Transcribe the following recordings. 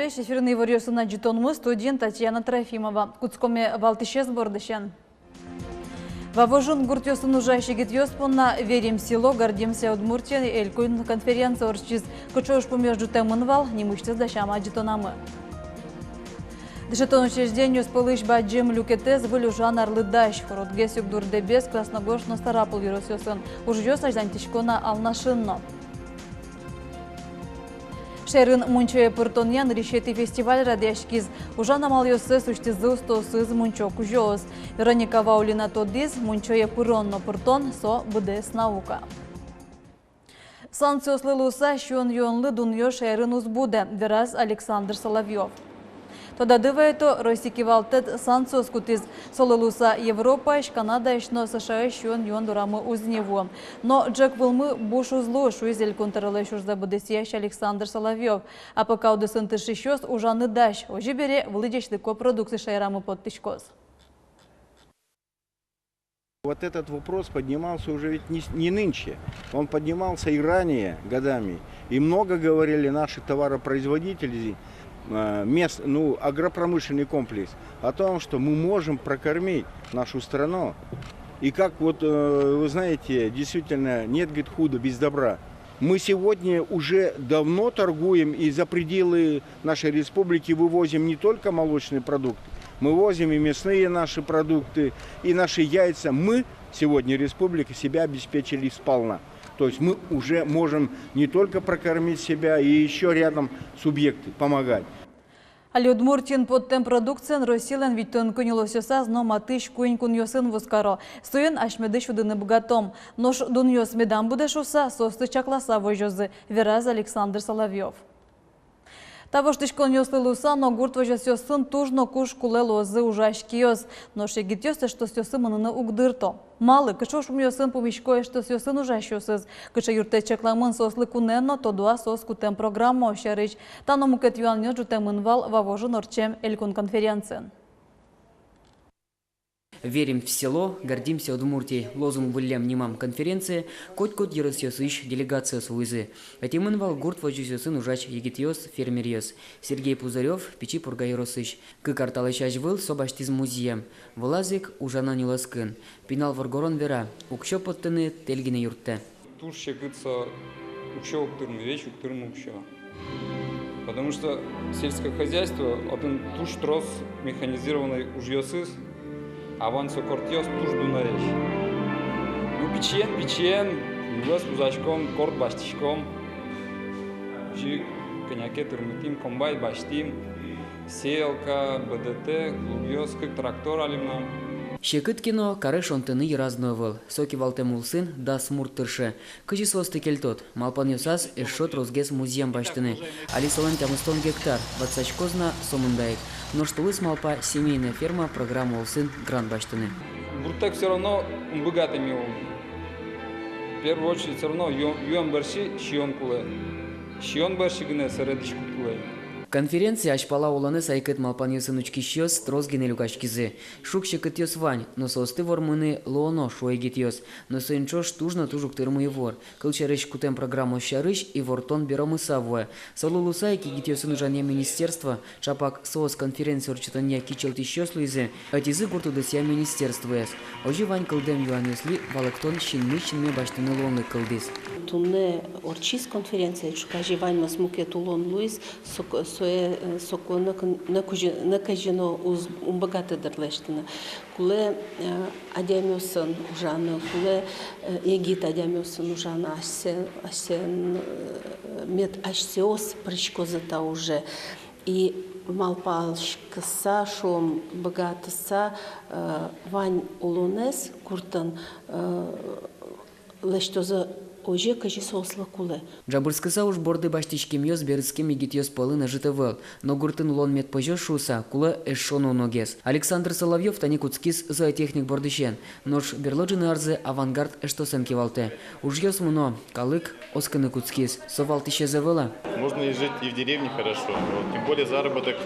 Здравствуйте, эфирный варьосына Джитонмы, студент Татьяна Трофимова. Куцкоме Валтишес Бордыщан. Вавожун гуртёсын ужащий гитёспонна верим село, гордимся Удмуртия, элькуин конференция орчиз кучош помежду темынвал, немышцы дащама Джитонамы. Дышетон учреждению сполыш баджим люкетез вылюжан арлыдащ, хородгесюк дурдебес, красногош на старапул вирусёсын, ужьёс аждантишкона алнашынно. Шерин Мунчоя Пуртоньян решети фестиваль радяшкиз. Ужан амалйосы сущтизы устосыз Мунчо кужёс. Вероника Ваулина тодиз Мунчоя Пуронно Пуртон со БДС наука. Санкциослы луса щон йонлы дуньё шерин узбуде. Вераз Александр Соловьев. Тода дываето Росики Валтет санкциос кутиз солылуса Европа, Канада, США, щон йон дурамы узнево. Но Джек Вылмы буш узлу шуизель контролы шурза БДС Александр Соловьев. А пока удысын тышищос ужаны дащ. Ожи бере вылыдечный копродукции шайрамы под тышкос. Вот этот вопрос поднимался уже ведь не нынче, он поднимался и ранее годами. И много говорили наши товаропроизводители, агропромышленный комплекс, о том, что мы можем прокормить нашу страну. И как вот, вы знаете, действительно, нет, говорит, худа без добра. Мы сегодня уже давно торгуем и за пределы нашей республики вывозим не только молочные продукты, мы возим и мясные наши продукты, и наши яйца. Мы сегодня, республика, себя обеспечили сполна. То есть мы уже можем не только прокормить себя, и еще рядом субъекты помогать. Али Удмуртин под тем продукциен Росилен виттон кунилосёса зно матыш куин куньосын вускаро. Стоен ашмедыш удыны богатом. Нож дуньос медам будешуса состы чакласа вожозы. Вераз Александр Соловьев. Того что шконьослы луса, но гурт вожосёсын тужно куш куле лозы ужашкиёс. Но шегитёсы что сёсы манына угдырто. Малы, кышош умьосын помешкое, что сёсын ужашёсыз. Кыша юрте чекламын сослы куненно, то дуа сос кутем программа ощарыч. Тано мукет юан нёджу темынвал вавожын орчем элькун конференциен. Верим в село, гордимся Удмуртией. Лозунг вылем немам конференции, кот-кот еросёсыш делегация свойзы. Этимынвал гурт вожусёсын ужач егитьёс фермерьёс. Сергей Пузарев, печи пургайросыш. Кыкарталычач выл собаштиз музеем. Влазик ужана ниласкын. Пинал варгорон вера. Укшо поттыны тельгине юртте. Туш щекытся укшо уктырны, вещь уктырны укшо. Потому что сельское хозяйство, один туш трос механизированный ужьёсыз, а вон сокортьёс туш дунаеш. Ну печен, югас узачком, корт баштишком. Жи коняке тырмытим, комбайн баштим, сеялка, БДТ, лугьёс, как трактор алимнам. Щекыт кино карыш онтыны еразной выл. Соки валтем улсын да смурт тыршы. Кыжи состы кельтот. Малпан юсас эшот розгес музеем баштыны. Алисалан тямыстон гектар. Ватсачкозна сомындаек. Но что лыс малпа семейная ферма программа улсын гран баштыны. Буртек все равно богатыми. В первую очередь все равно юан барши шион куле. Шион барши гне саредишку куле. Конференция ашпала уланы сайкет малпаньосын учкищёс трозгене люкашкизы. Шук щекытьёс вань, но состы вормыны лооно шуэгитьёс. Но сынчош тужно тужук тырмы вор. Кылчарыш кутем программу щарыш и вортон беромы савуэ. Солулусайки гитьёсын ужане министерства, чапак соос конференция урчитанья кичелтищёс луизе, атизы гурту досья министерствуэс. Ожи вань кылдем юанесли валактон шинны баштыны лоны кылдис. Тунне орчис конференция чукажи вань масмуке тулон луис соко накажено уз умбагатыдырлештина. Куле адямёсын ужаны, куле егит адямёсын ужаны, асен мет асеос причкозата уже. И малпалшкаса шом богатыса вань улонес куртан лештоза оже кажи сослы куле. Джабырскыса уж борды баштичкем ёс берыскем егитьёс полына житывел, но гуртын лон мет пожёс шуса, куле эшшону ногес. Александр Соловьев тани куцкис зоотехник бордыщен, нож берлоджины арзы авангард эштосен кивалте. Уж ёс муно, калык, осканы куцкис, совалтище завела. Можно и жить и в деревне хорошо, вот, тем более заработок.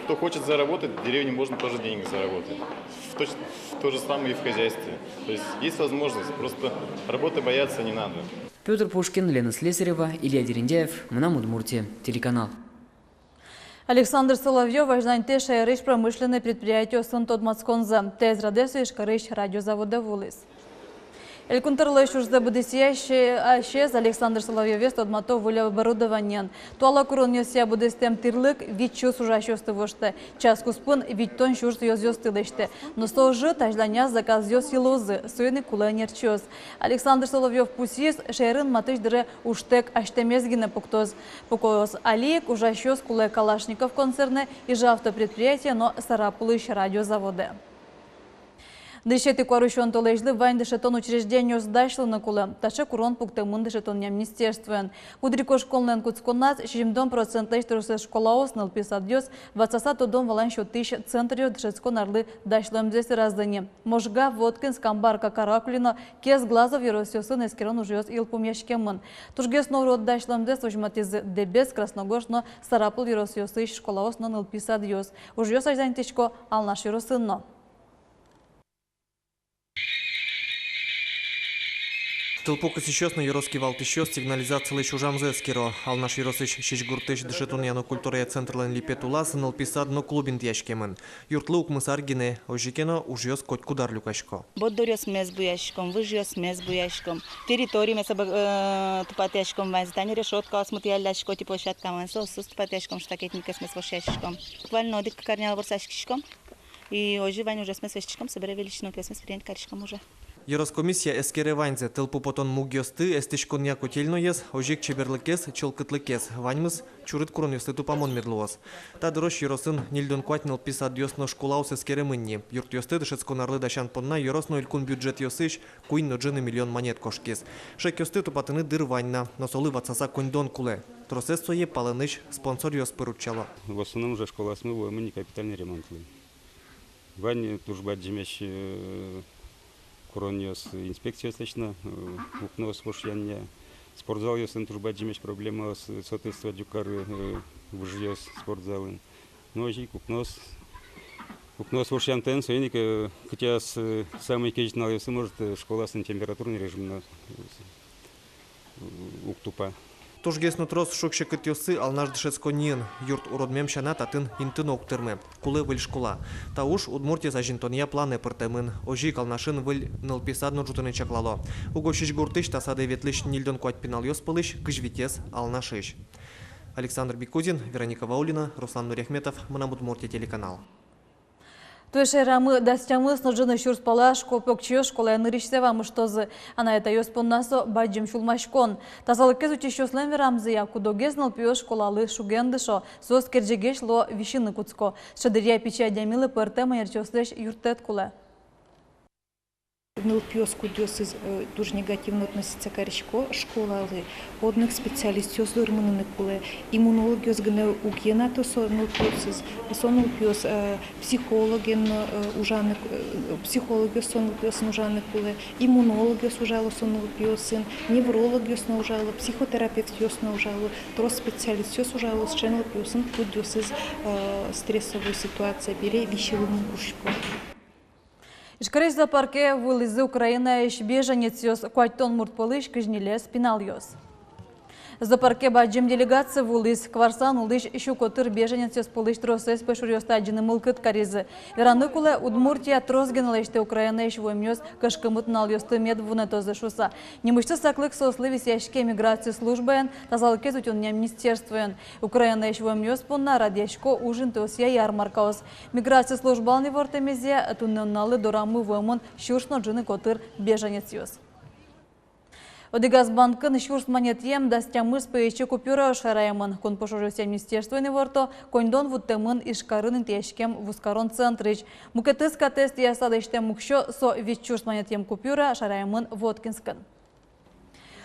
Кто хочет заработать, в деревне можно тоже деньги заработать. То же самое и в хозяйстве. То есть возможность, просто работы бояться не надо. Петр Пушкин, Лена Слесарева, Илья Дерендяев, Мнам Удмуртия, телеканал. Александр Соловьев ажнанте шайрыш промышленное предприятие сын Тодмацконза. Тез радесу ишкарыш радиозавода вулис. Элькунтерлы шурзда будесиящий ащез Александр Соловьев Тодмато воля оборудования. Туала куроньося будестем тирлык вичус ужащосты вошты. Час куспын виттон шурз йозёсты дышты. Но сожжы тажданя заказ йос силозы. Суйны кулайнерчёз. Александр Соловьев пусис шайрын матыш дыры уштек аштемезгины пуктоз. Пукоз алиек ужащос кулай Калашников концерны и же автопредприятие, но Сарапулыш радиозаводы. Дышеты корущон толежлы вайн дышетон учреждению сдашлы на кулы. Таша курон пуктемын дышетон министерствуен. Кудрико школнен куцконназ 70% штрусы школа оснал писадьёс, 20 дом валанщу тысяч центрию дышетскон орлы дашлым здесь раздани. Можга водкин скамбарка каракулино кес глазов еросёсын эскерон ужёс илпум яшкемын. Тужгес нород дашлым здесь ужматиз дебес красногорш, но Сарапул еросёсы школа оснал писадьёс. Ужёс аждантичко алнаш еросынно. Тылпок сейчас на Яроский валтыщёс сигнализация лишь ужамзе скиро. Ал наш Яросыч щич гуртыш дышетун яно культура централен липетула сынал писад но клубин тяжкемен. Юртлы мысаргине ожикено ужьёс коть кудар люкашко. Бодорёс мез буяшком, выжьёс мез буяшком. Территории мез тупатяшком вань здание решетка осмутьяляшко ти площадка вань сос тупатяшком штакетника смес вошяшком. Буквально одик карнял ворсашкишком. И ожи вань уже смес вещичком собирай величину песмес принять каришком уже. Еврокомиссия эскереванзе тылпу потон мугьёсты эстишкон яко тельноес, ожик чеберлыкес, челкытлыкес, ваньмыз чурит курон юсты тупамон медлуос. Та дрош Яросын нильдон кватнил писад ёсно школаус эскеремынни. Юрт ёсты дышецкон арлы дащан понна Яросно илькун бюджет ёсыш, куин ноджины миллион монет кошкес. Шек ёсты тупатыны дыр ваньна, но солы ватсаса коньдон куле. Тросес сое палыныш спонсор ёс поручало. В основном уже школа смыла, мы не капитальный ремонт. Вань тужба джимеш Короньос инспекция точно, укнос вошьяння, спортзал ёсен тужба джимеш проблема с соответствия дюкары выжьёс спортзалы. Ну и укнос вошьян тен, соеника, хотя с самой кечнал ёсы может школа с температурный режим на уктупа. Тожгес нутрос шокше кытёсы ал наш дышецконин. Юрт уродмем шанат атын интын октырмы. Кулы выль школа. Та уж удмуртия зажинтония планы пыртемын. Ожи калнашын выль нылписад нуржутыны чаклало. Угощиш гуртыш тасады ветлыш нильдон куать пинал ёс пылыш, кыжвитес ал нашиш. Александр Бикудин, Вероника Ваулина, Руслан Нуряхметов, Манамудмуртия телеканал. Туеше рамы дастямы сножины шурспалаш копокчёш школа ныришсе вам штозы. Она это ёспоннасо баджим шулмашкон. Тазалыкез учещёслен верамзы я кудогезнал пьёш школалы шугендышо. Сос керджегеш ло вишины куцко. Шадырья печа дямилы пыртема ярчёслеш юртет куле. Нылпиос кудёсыз дуже негативно относится к школалы. Одних специалистов зорманы куле. Иммунологиос гне угена то со нылпиосыз. Сон нылпиос психологен ужаны психологиос сон нылпиос ужаны куле. Иммунологиос ужало сон нылпиосын. Неврологиос на ужало. Психотерапевтиос на ужало. Трос специалистов ужало с нылпиосын кудёсыз стрессовую ситуацию бере вещевым гушко. Ишкареш за парке вылезы Украина иш беженец ёс куайтон муртполыш кыжнилес пинал ёс. За парке баджим делегация вулыз кварсан улыш щукотыр беженец ёс полыш тросес пешур ёстаджины мылкыт каризы. Вераныкуле Удмуртия тросгенлеште Украина иш воймёс кышкымыт нал ёсты мед вунетозы шуса. Немышты саклык сослы висяшке миграции службаен, тазалыкез утёння министерствуен. Украина иш воймёс понна радяшко ужин тосия ярмаркаос. Миграция службалны вортемезе тунналы дорамы воймон щуршно джины котыр беженец ёс. Одегазбанкын шурс монетьем дастямыз пейче купюра шараймын. Кон пошожуся министерствуйны ворто, коньдон вуттемын ишкарын тешкем вускарон центрыч. Мукетыз катест ясадыште мукшо со вич шурс монетьем купюра шараймын Воткинскын.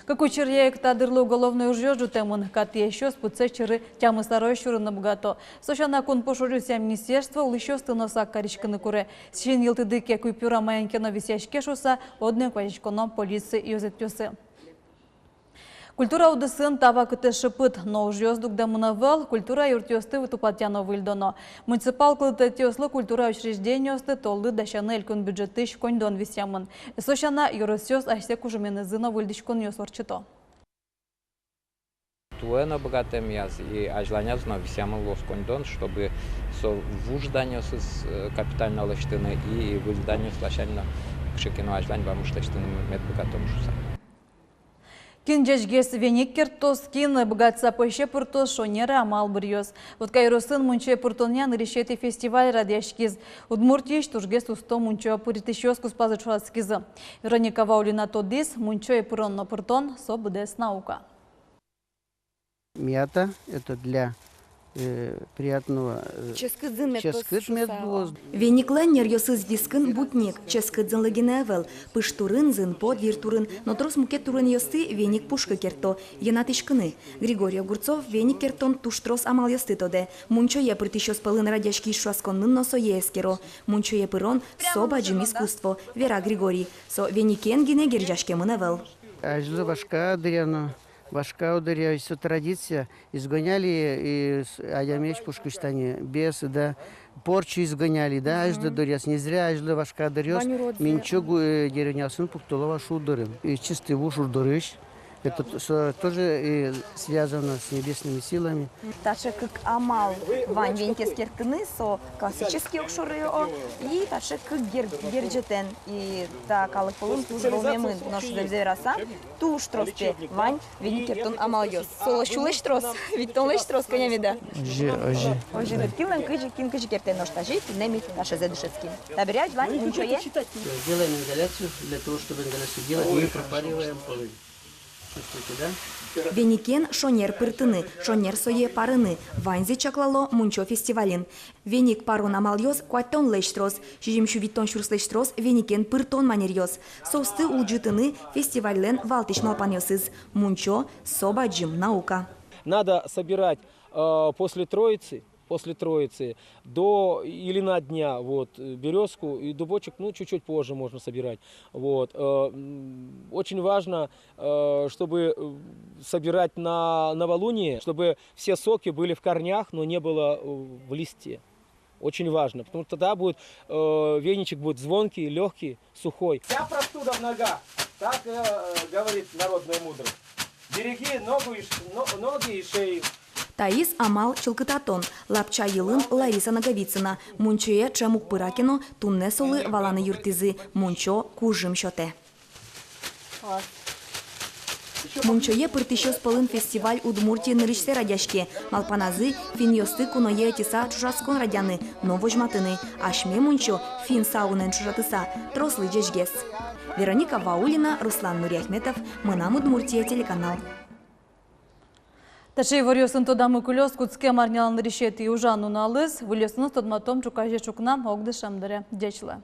Как учерьек тадырлы уголовный ужёжу темын, кат еще спуце чыры тямы старой шурына богато. Сошана кон пошожуся министерство улыщё стыноса каричканы куре. Счин елтыдыке купюра маянкено висяшке шуса, одне квачконом полиции юзетпёсы. Культура удысын тава кыты шыпыт, но уж ёздук да мынавал, культура юртёсты вытупатяно выльдоно. Муниципал кылтетёслы культура учреждениёсты толды дащаны элькун бюджетыш коньдон висямын. Сошана юросёс ашсек ужумены зына выльдишкон ёсорчыто. туэна богатым яз и ажланяз на всямал лоскондон, чтобы со вужданию с капитально лаштыны и вужданию слащально кшикину ажлань вам шташтыны мед богатым шуса. Кин жежгес веник кертос, кин богатца пойше пуртос, шонеры амал бұрьез. Вот кайросын мунче пуртонян решети фестиваль радяшкиз. Удмуртиш тургес усто мунчо пуритишёс куспазы чуаскизы. Вероника Ваулина тодис, мунчо и пуронно пуртон, со будес наука. Мята – это для приятного ческыт медлоз. Веникленнер йосыз дискын бутник, ческыдзын легеневел, пыштурынзын, подвиртурын, но трос мукетурын йосты веник пушка керто, енатишкыны. Григорий Огурцов веник кертон туштрос амал йосты тоде. Мунчо е притишос пылын радяшки шуасконнын носо ескеро. Мунчо е пырон соба джим искусство. Вера Григорий. Со веникен гине гирджашке мыневел. Ажлы башка дыряно. Башка ударя, все традиция. Изгоняли аямеч пушкиштане, бес, да, порчу изгоняли, да, ажда доряс. Не зря ажда башка доряс. Минчогу деревнясын пуктолова шудырым. И чистый вуш удырыш. Это тоже связано с небесными силами. Таше как амал вань венкес кертыны со классический окшорыо и таше как герджетен и та калык полун туж волмемын нож зевзераса туж троспе вань вени кертон амал йос. Соло шулеш трос, ведь тон леш трос коня вида. Оже веркилен кин кыжи кертен нож тажи, неми таше зедушецким. Табирять вань ничего есть. Делаем ингаляцию. Для того, чтобы ингаляцию делать, мы пропариваем полы. Веникен шонер пыртыны, шонер сое парыны, ванзи чаклало мунчо фестивалин. Веник парон амальёс куаттон лештрос, шижимшу виттон шурс лештрос, веникен пыртон манерьёс. Соусты улджитыны фестивален валтиш малпаньёсыз, мунчо собаджим наука. Надо собирать после Троицы до или на дня вот березку и дубочек, ну чуть-чуть позже можно собирать. Вот очень важно, чтобы собирать на новолуние, чтобы все соки были в корнях, но не было в листе. Очень важно, потому что тогда будет веничек будет звонкий, легкий, сухой. Вся простуда в ногах, так говорит народная мудрость. Береги ноги и шею. Таис амал чылкытатон, лапча йылын Лариса Наговицына, мунчое чамук пыракино, тунне солы валаны юртизы, мунчо кужым шоте. Мунчое пыртышёс пылын фестиваль Удмуртии нырышсе радяшке, малпаназы финьосты куное тиса чужаскон радяны, новожматыны, ашме мунчо фин саунен чужатыса, трослы жежгес. Вероника Ваулина, Руслан Нуряхметов, Мынам Удмуртия телеканал. Ташей варьосын тодамы кулёс куцке марнялан решети ужану налыз, вылёсыны тодматом чукаже чукнам огды шамдыре. Дечла.